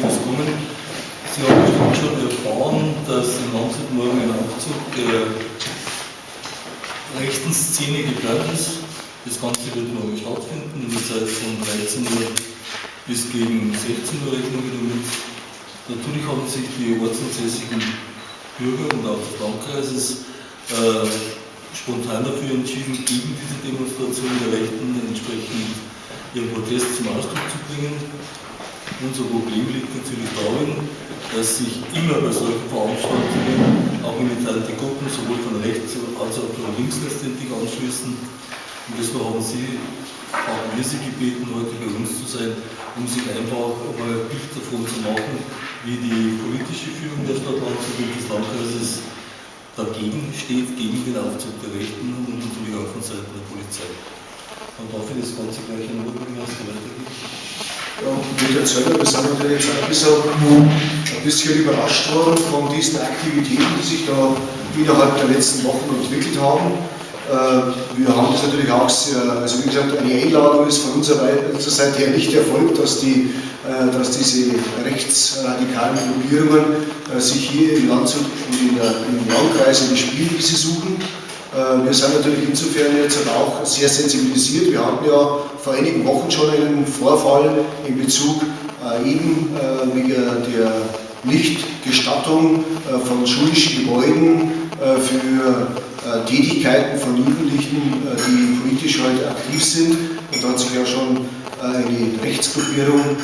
fürs Kommen. Sie haben bestimmt schon erfahren, dass in Landshut morgen ein Aufzug der rechten Szene geplant ist. Das Ganze wird morgen stattfinden, in der Zeit von 13 Uhr bis gegen 16 Uhr rechnen wir damit. Natürlich haben sich die ortsansässigen Bürger und auch des Landkreises spontan dafür entschieden, gegen diese Demonstration der Rechten entsprechend ihren Protest zum Ausdruck zu bringen. Unser Problem liegt natürlich darin, dass sich immer bei solchen Veranstaltungen auch militante Gruppen sowohl von rechts als auch von links letztendlich anschließen. Und deshalb haben wir Sie gebeten, heute bei uns zu sein, um sich einfach mal ein Bild davon zu machen, wie die politische Führung der Stadt Landshut und des Landkreises dagegen steht, gegen den Aufzug der Rechten und natürlich auch von Seiten der Polizei. Und darf ich das Ganze gleich an Urban weitergeben? Ja, wir erzählen, wir sind natürlich jetzt auch ein bisschen überrascht worden von diesen Aktivitäten, die sich da innerhalb der letzten Wochen entwickelt haben. Wir haben das natürlich auch sehr, also wie gesagt, eine Einladung ist von unserer Seite her nicht erfolgt, dass diese rechtsradikalen Gruppierungen sich hier in Landshut und im Landkreis eine Spielwiese suchen. Wir sind natürlich insofern jetzt auch sehr sensibilisiert. Wir hatten ja vor einigen Wochen schon einen Vorfall in Bezug eben wegen der Nichtgestattung von schulischen Gebäuden für Tätigkeiten von Jugendlichen, die politisch heute aktiv sind. Und da hat sich ja schon eine Rechtsgruppierung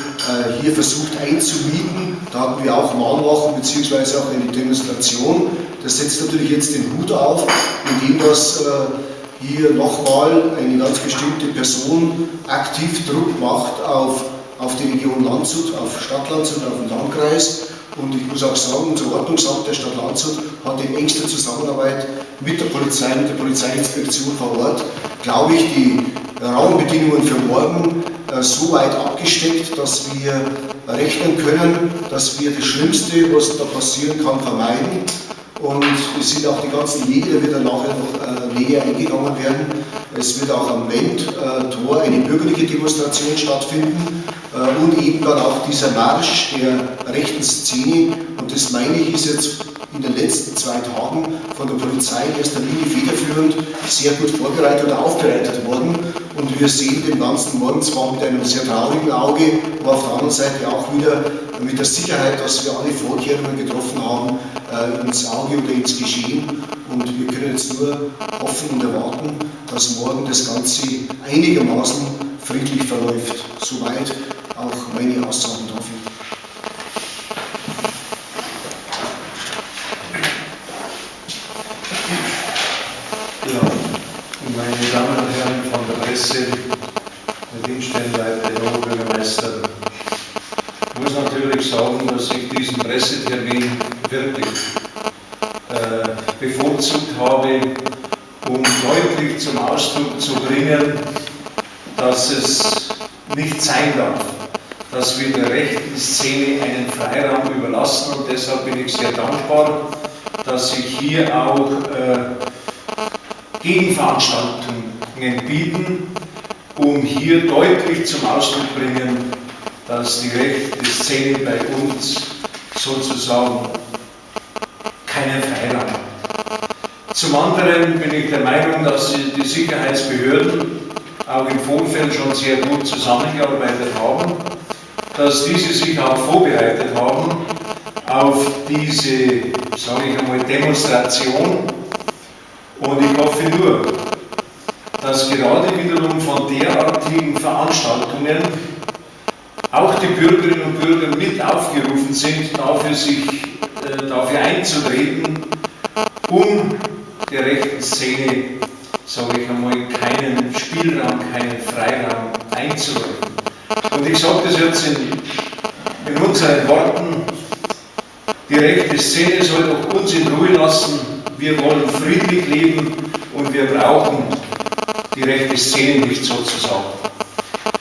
hier versucht einzumieten. Da hatten wir auch Mahnwachen bzw. auch eine Demonstration. Das setzt natürlich jetzt den Hut auf, indem das hier nochmal eine ganz bestimmte Person aktiv Druck macht auf die Region Landshut, auf Stadt Landshut, auf den Landkreis. Und ich muss auch sagen, unser Ordnungsamt der Stadt Landshut hat in engster Zusammenarbeit mit der Polizei, mit der Polizeiinspektion vor Ort, glaube ich, die Rahmenbedingungen für morgen so weit abgesteckt, dass wir rechnen können, dass wir das Schlimmste, was da passieren kann, vermeiden. Und es sind auch die ganzen Wege, da wird dann nachher noch näher eingegangen werden. Es wird auch am Wendt-Tor eine bürgerliche Demonstration stattfinden und eben dann auch dieser Marsch der rechten Szene. Und das meine ich, ist jetzt in den letzten 2 Tagen von der Polizei in erster Linie federführend sehr gut vorbereitet oder aufbereitet worden. Und wir sehen den ganzen Morgen zwar mit einem sehr traurigen Auge, aber auf der anderen Seite auch wieder mit der Sicherheit, dass wir alle Vorkehrungen getroffen haben, ins Auge oder ins Geschehen. Und wir können jetzt nur hoffen und erwarten, dass morgen das Ganze einigermaßen friedlich verläuft. Soweit auch meine Aussagen dafür. Ja, meine Damen und Herren von der Presse, der Dienststellenleiter, der Oberbürgermeister, ich muss natürlich sagen, dass ich diesen Pressetermin wirklich bevorzugt habe, um deutlich zum Ausdruck zu bringen, dass es nicht sein darf, dass wir der rechten Szene einen Freiraum überlassen, und deshalb bin ich sehr dankbar, dass sich hier auch Gegenveranstaltungen bieten, um hier deutlich zum Ausdruck zu bringen, dass die rechte Szene bei uns sozusagen keinen Freiraum hat. Zum anderen bin ich der Meinung, dass die Sicherheitsbehörden auch im Vorfeld schon sehr gut zusammengearbeitet haben, dass diese sich auch vorbereitet haben auf diese, sage ich einmal, Demonstration. Und ich hoffe nur, dass gerade wiederum von derartigen Veranstaltungen auch die Bürgerinnen und Bürger mit aufgerufen sind, dafür einzutreten, um der rechten Szene, sage ich einmal, keinen Spielraum, keinen Freiraum einzuräumen. Und ich sage das jetzt in unseren Worten: Die rechte Szene soll doch uns in Ruhe lassen. Wir wollen friedlich leben und wir brauchen die rechte Szene nicht sozusagen.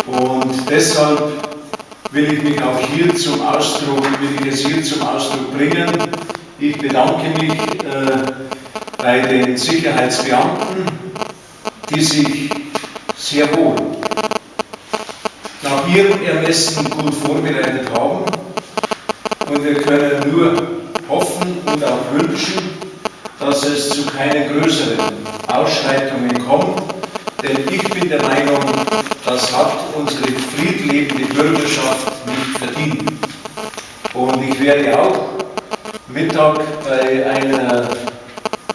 Und deshalb will ich mich auch hier zum Ausdruck bringen. Ich bedanke mich bei den Sicherheitsbeamten, die sich sehr wohl nach ihrem Ermessen gut vorbereitet haben. Und wir können nur hoffen und auch wünschen, dass es zu keinen größeren Ausschreitungen kommt. Denn ich bin der Meinung, das hat unsere friedlebende Bürgerschaft nicht verdient. Und ich werde auch Mittag bei einer,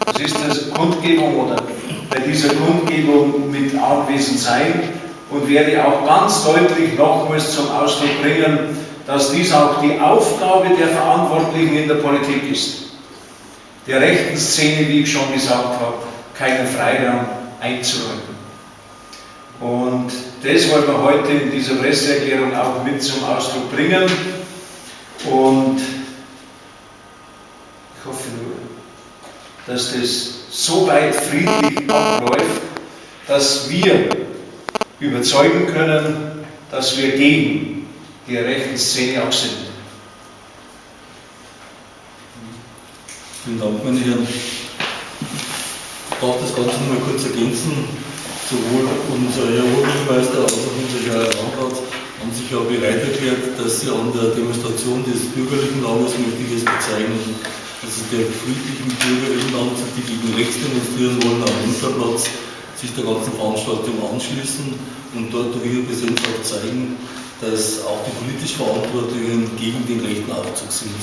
was ist das, Kundgebung oder bei dieser Kundgebung mit anwesend sein und werde auch ganz deutlich nochmals zum Ausdruck bringen, dass dies auch die Aufgabe der Verantwortlichen in der Politik ist, der rechten Szene, wie ich schon gesagt habe, keinen Freiraum einzuräumen. Und das wollen wir heute in dieser Presseerklärung auch mit zum Ausdruck bringen. Und ich hoffe nur, dass das so weit friedlich abläuft, dass wir überzeugen können, dass wir gegen die rechten Szene auch sind. Vielen Dank, meine Herren. Ich darf das Ganze noch mal kurz ergänzen. Sowohl unser Herr Oberbürgermeister als auch unser Herr Landrat haben sich ja bereit erklärt, dass sie an der Demonstration des bürgerlichen Landes, möchte ich es bezeichnen, also der friedlichen bürgerlichen Landes, die gegen rechts demonstrieren wollen, am Winterplatz, sich der ganzen Veranstaltung anschließen und dort durch ihre Präsenz auch zeigen, dass auch die politisch Verantwortlichen gegen den rechten Aufzug sind.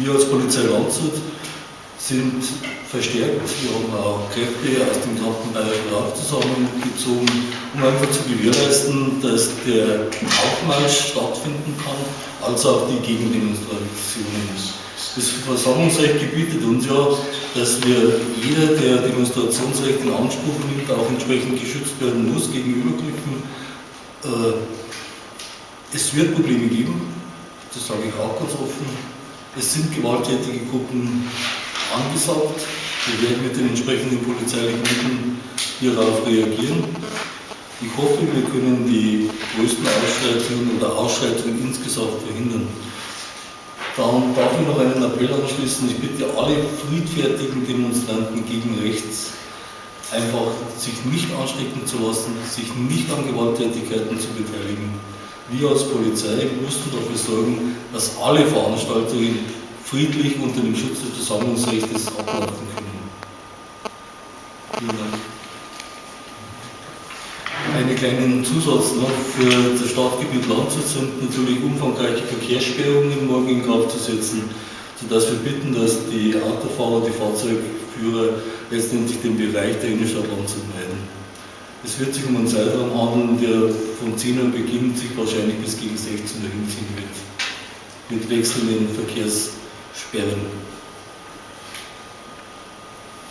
Wir als Polizei Landshut sind verstärkt. Wir haben auch Kräfte aus dem gesamten Bayerischen Rat zusammengezogen, um einfach zu gewährleisten, dass der Aufmarsch stattfinden kann, als auch die Gegendemonstrationen. Das Versammlungsrecht gebietet uns ja, dass jeder, der Demonstrationsrecht in Anspruch nimmt, auch entsprechend geschützt werden muss gegen Übergriffen. Es wird Probleme geben, das sage ich auch ganz offen. Es sind gewalttätige Gruppen angesagt. Wir werden mit den entsprechenden polizeilichen Mitteln hierauf reagieren. Ich hoffe, wir können die größten Ausschreitungen oder Ausschreitungen insgesamt verhindern. Dann darf ich noch einen Appell anschließen. Ich bitte alle friedfertigen Demonstranten gegen rechts, einfach sich nicht anstecken zu lassen, sich nicht an Gewalttätigkeiten zu beteiligen. Wir als Polizei müssen dafür sorgen, dass alle Veranstaltungen friedlich unter dem Schutz des Versammlungsrechts ablaufen können. Vielen Dank. Einen kleinen Zusatz noch: für das Stadtgebiet Landshut sind natürlich umfangreiche Verkehrssperrungen morgen in Kraft zu setzen, sodass wir bitten, dass die Autofahrer, die Fahrzeugführer letztendlich den Bereich der Innenstadt Landshut meiden. Es wird sich um einen Zeitraum handeln, der von 10 Uhr beginnt, sich wahrscheinlich bis gegen 16 Uhr hinziehen wird. Mit wechselnden Verkehrssperren.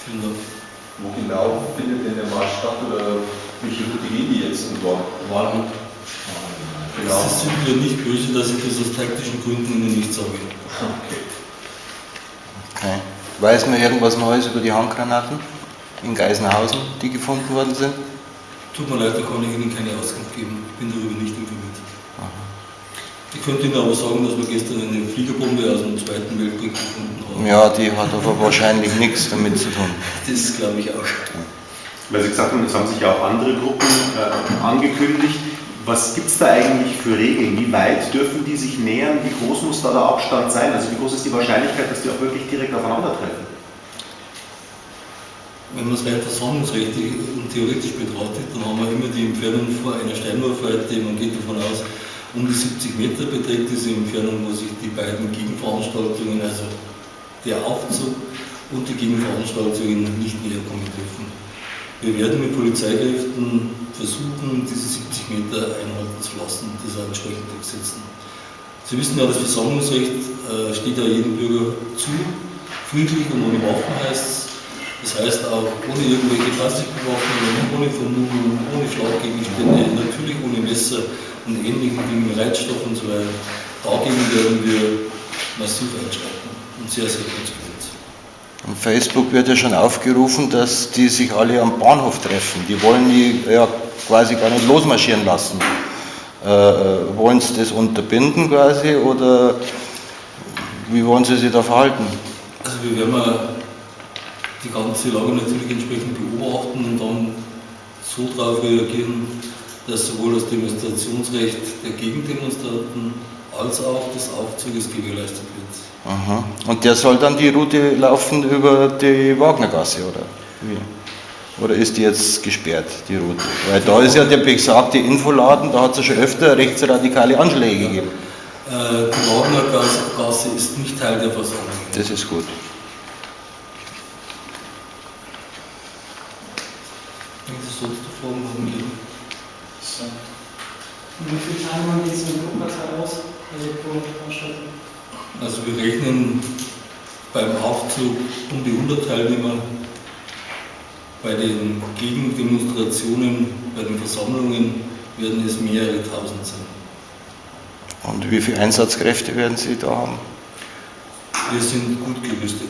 Vielen Dank. Wo genau findet denn der Marsch statt oder welche Route gehen die jetzt und dort? Wahlgut. Genau. Es sind mir nicht böse, dass ich das aus taktischen Gründen Ihnen nicht sage. Okay. Weiß man irgendwas Neues über die Handgranaten in Geisenhausen, die gefunden worden sind? Tut mir leid, da kann ich Ihnen keine Auskunft geben. Ich bin darüber nicht informiert. Ich könnte Ihnen aber sagen, dass wir gestern eine Fliegerbombe aus dem Zweiten Weltkrieg gefunden haben. Ja, die hat aber wahrscheinlich nichts damit zu tun. Das glaube ich auch. Weil Sie gesagt haben, es haben sich ja auch andere Gruppen angekündigt. Was gibt es da eigentlich für Regeln? Wie weit dürfen die sich nähern? Wie groß muss da der Abstand sein? Also wie groß ist die Wahrscheinlichkeit, dass die auch wirklich direkt aufeinandertreffen? Wenn man es rein versammlungsrechtlich und theoretisch betrachtet, dann haben wir immer die Entfernung vor einer Steinwurfweite, man geht davon aus, um die 70 Meter beträgt diese Entfernung, wo sich die beiden Gegenveranstaltungen, also der Aufzug und die Gegenveranstaltungen nicht näher kommen dürfen. Wir werden mit Polizeikräften versuchen, diese 70 Meter einhalten zu lassen und das auch entsprechend durchsetzen. Sie wissen ja, das Versammlungsrecht steht ja jedem Bürger zu, friedlich und ohne Waffen heißt es. Das heißt auch ohne irgendwelche Plastikbewaffnungen, ohne Vermummung, ohne Schlaggegenstände, natürlich ohne Messer und ähnlichen Dingen, Reizstoff und so weiter. Dagegen werden wir massiv einschreiten und sehr, sehr konsequent. Auf Facebook wird ja schon aufgerufen, dass die sich alle am Bahnhof treffen. Die wollen die ja quasi gar nicht losmarschieren lassen. Wollen sie das unterbinden quasi oder wie wollen sie sich da verhalten? Also wir werden die ganze Lage natürlich entsprechend beobachten und dann so darauf reagieren, dass sowohl das Demonstrationsrecht der Gegendemonstranten als auch des Aufzuges gewährleistet wird. Aha. Und der soll dann die Route laufen über die Wagnergasse, oder wie? Oder ist die jetzt gesperrt, die Route? Weil da ist ja der besagte Infoladen, da hat es ja schon öfter rechtsradikale Anschläge gegeben. Die Wagnergasse ist nicht Teil der Versammlung. Das ist gut. Wenn Sie sonst noch Fragen haben, geben. Und wie viele Teilnehmer geht es in der Gruppenzahl aus? Also pro Veranstaltung? Also wir rechnen beim Aufzug um die 100 Teilnehmer, bei den Gegendemonstrationen, bei den Versammlungen werden es mehrere Tausend sein. Und wie viele Einsatzkräfte werden Sie da haben? Wir sind gut gerüstet.